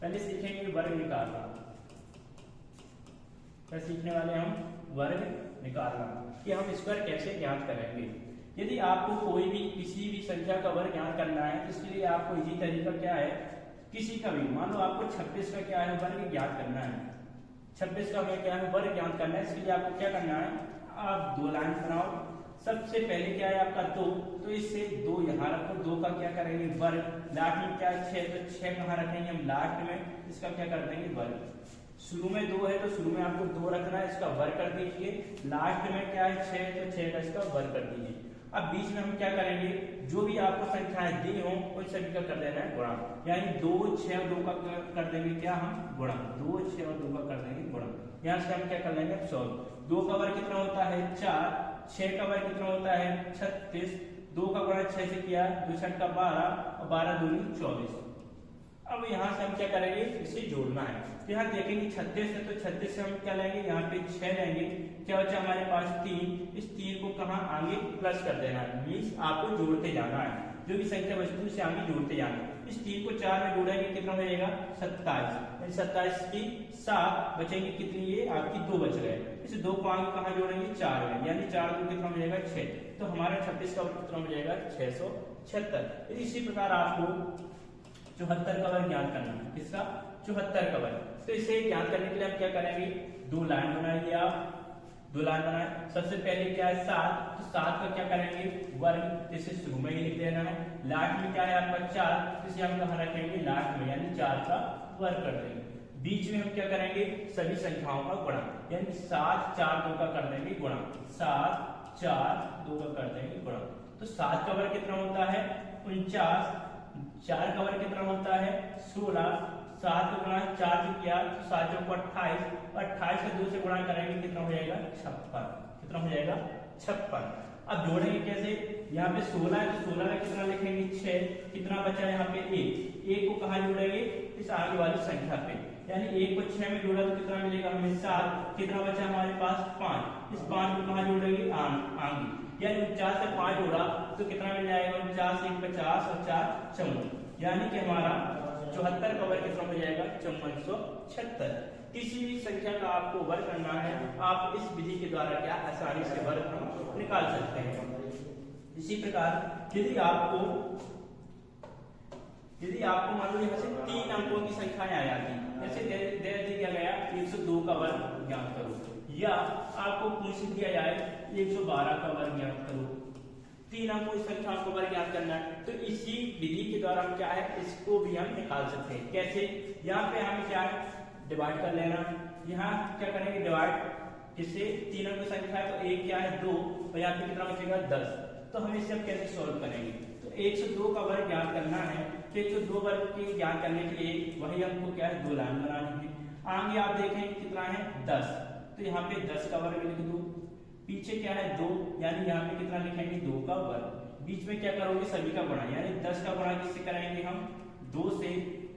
पहले सीखेंगे वर्ग निकालना। क्या सीखने वाले हम? वर्ग निकालना कि हम स्क्वायर कैसे ज्ञात करेंगे। यदि आपको कोई भी किसी भी संख्या का वर्ग ज्ञात करना है तो इसके लिए आपको इजी तरीका क्या है, किसी का भी मान लो आपको 26 का क्या है वर्ग ज्ञात करना है, 26 का हमें क्या है वर्ग ज्ञात करना है। इसके लिए आपको क्या करना है, आप दो लाइन बनाओ। सबसे पहले क्या है आपका 2, तो इससे 2 यहाँ रखो, 2 का क्या करेंगे वर्ग। लास्ट में क्या है 6, तो 6 कहाँ रखेंगे हम लास्ट में, इसका क्या कर देंगे वर्ग। शुरू में 2 है तो शुरू में आपको 2 रखना है, इसका वर्ग कर दीजिए। लास्ट में क्या है 6, तो 6 का इसका वर्ग कर दीजिए। अब बीच में हम क्या करेंगे, जो भी आपको संख्याएं दी हो उन सभी का कर देना है गुणा, यानी 2, 6 और 2 का कर देंगे क्या हम गुणा, 2, 6 और 2 का कर देंगे गुणा। यहाँ से हम क्या कर लेंगे 100। 2 का वर्ग कितना होता है 4, 6 का वर्ग कितना होता है 36, 2 का गुणा 6 से किया, 2 6 का 12 और 12 दूनी 24। अब यहाँ से हम क्या करेंगे, इसे जोड़ना है। तो यहाँ देखेंगे 36 है तो 36 से हम क्या लेंगे, यहाँ पे 6 लेंगे, क्या बचा हमारे पास 3, इस 3 को कहाँ आगे प्लस कर देना है, मीन्स आपको जोड़ते जाना है, जो भी संख्या बचती है उसे आगे जोड़ते जाना है। इस 3 को 4 में जोड़ेंगे कितना हो जाएगा 27, 27 की 7 बचेंगे कितनी, ये आपकी 2 बच गए। इस 2 को आगे कहाँ जोड़ेंगे 4 में, यानी 4 को कितना हो जाएगा 6, तो हमारा 26 का कितना हो जाएगा 676। इसी प्रकार आपको 74 का वर्ग ज्ञात करना है, किसका 74 का वर्ग। तो इसे ज्ञात करने के लिए हम क्या करेंगे, 2 लाइन बनाइए आप, 2 लाइन बनाए। सबसे पहले क्या है 7, तो 7 का क्या करेंगे वर्ग, इसे शुरू में ही लिख देना है। लास्ट में क्या है आपका 4, इसे हम कहाँ रखेंगे लास्ट में, यानी 4 का वर्ग कर देंगे। बीच में हम क्या करेंगे सभी संख्याओं का गुणा, यानी 7 4 2 का कर देंगे गुणा, 7 4 2 का कर देंगे गुणा। तो 7 का वर्ग कितना होता है 49, 4 का वर्ग कितना होता है 16, 7 को गुणा 4 से किया तो 7 चौको 28, 28 का 2 से गुणा करेंगे कितना हो जाएगा 56, कितना हो जाएगा 56। अब जोड़ेंगे कैसे, यहाँ पे 16 है तो 16 का कितना लिखेंगे 6, कितना बचा यहाँ पे 1 को कहाँ जोड़ेंगे इस आगे वाली संख्या पे, यानी 1 को 6 में जोड़ा तो कितना मिलेगा हमें 7, कितना बचा हमारे पास 5, इस 5 को कहाँ जोड़ेंगे आगे, यानी 49 से 5 जोड़ा तो कितना मिल जाएगा 49 1 50 और 4 54, यानी कि हमारा 74 का वर्ग कितना हो जाएगा 5476। किसी भी संख्या का आपको वर्ग करना है, आप इस विधि के द्वारा क्या आसानी से वर्ग हम निकाल सकते हैं। इसी प्रकार यदि आपको मान लो यहाँ से 3 अंकों की संख्याएं आ जाती, जैसे दे दिया गया 102 का वर्ग ज्ञात करो, या आपको पूछ दिया जाए 112 का वर्ग ज्ञात करो, 3 अंकों की संख्या को वर्ग ज्ञात करना है, तो इसी विधि के द्वारा हम क्या है इसको भी हम निकाल सकते हैं। कैसे, यहाँ पे हमें क्या है डिवाइड कर लेना, यहाँ क्या करेंगे डिवाइड, किससे 3 अंकों की संख्या है तो 1 क्या है 2 और यहाँ पे कितना बचेगा 10, तो हम इसे अब कैसे सॉल्व करेंगे। तो 102 का वर्ग ज्ञात करना है, तो 102 वर्ग के ज्ञात करने के लिए वही हमको क्या है 2 लाइन बनानी है। आगे आप देखेंगे कितना है 10, तो यहाँ पे 10 का वर्ग लिख दो, पीछे क्या है 2, यानी यहाँ पे कितना लिखेंगे 2 का वर्ग, बीच में क्या करोगे सभी का गुणा, यानी 10 का गुणा किससे करेंगे हम 2 से,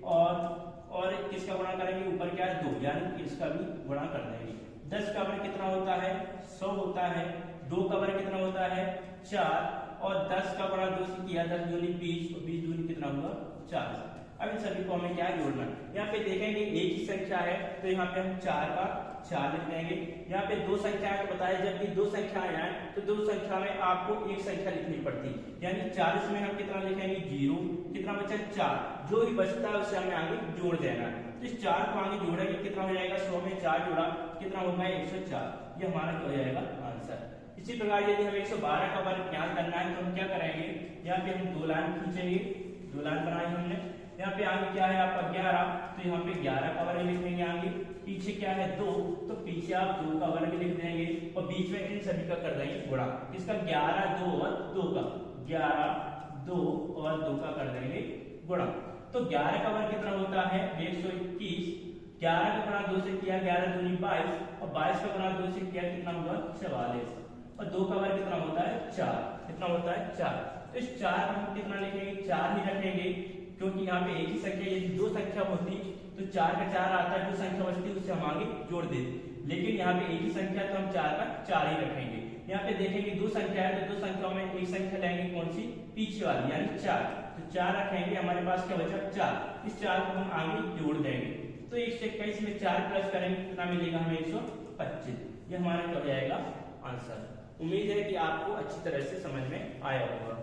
और किसका गुणा करेंगे ऊपर क्या है 2, यानी इसका भी गुणा कर देंगे। 10 का वर्ग कितना होता है 100 होता है, 2 का वर्ग कितना होता है 4, और 10 का गुणा 2 से किया 10 दूनी 20 और 20 दूनी कितना हुआ 40। अब इन सभी को हमें क्या है जोड़ना, यहाँ पे देखेंगे एक ही संख्या है तो यहाँ पे हम 4 का 4 लिख देंगे। यहाँ पे 2 संख्याएं को बताया, जब भी 2 संख्याएं आए तो 2 संख्या में आपको एक संख्या लिखनी पड़ती, यानी 40 में हम कितना लिखेंगे 0, कितना बचा 4, जो भी बचता है उसे हमें आगे जोड़ देना है। तो इस 4 को आगे जोड़ेंगे कितना हो जाएगा 100 में 4 जोड़ा कितना होगा 104, ये हमारा क्या हो जाएगा आंसर। इसी प्रकार यदि हमें 112 का वर्ग ज्ञात करना है तो हम क्या करेंगे, यहाँ पे हम 2 लाइन खींचेंगे, 2 लाइन बनाई हमने, यहाँ पे आगे क्या है आपका 11, तो यहाँ पे 11 का वर्ग लिखेंगे आगे, पीछे क्या है 2, तो पीछे आप 2 का वर्ग लिख देंगे और बीच में इन सभी का कर देंगे गुणा, इसका 11 2 और 2 का 11 2 और 2 का कर देंगे गुणा। तो 11 का वर्ग कितना होता है 121, 11 का गुणा 2 से किया 11 दूनी 22 और 22 का गुणा 2 से किया कितना हुआ 44, और 2 का वर्ग कितना होता है 4, कितना होता है 4। तो इस 4 हम कितना लिखेंगे 4 ही रखेंगे, क्योंकि यहाँ पे एक ही संख्या, यदि 2 संख्या होती तो 4 का 4 आता है, जो संख्या बचती है उसे हम आगे जोड़ देते, लेकिन यहाँ पे एक ही संख्या तो हम 4 का 4 ही रखेंगे। यहाँ पे देखेंगे 2 संख्या है तो 2 संख्याओं में एक संख्या लेंगे कौन सी पीछे वाली, यानी 4, तो 4 रखेंगे, हमारे पास क्या बचा 4, इस 4 को हम आगे जोड़ देंगे, तो इस 21 में 4 प्लस करेंगे कितना मिलेगा हमें 125। ये हमारा क्या हो जाएगा आंसर। उम्मीद है कि आपको अच्छी तरह से समझ में आया होगा।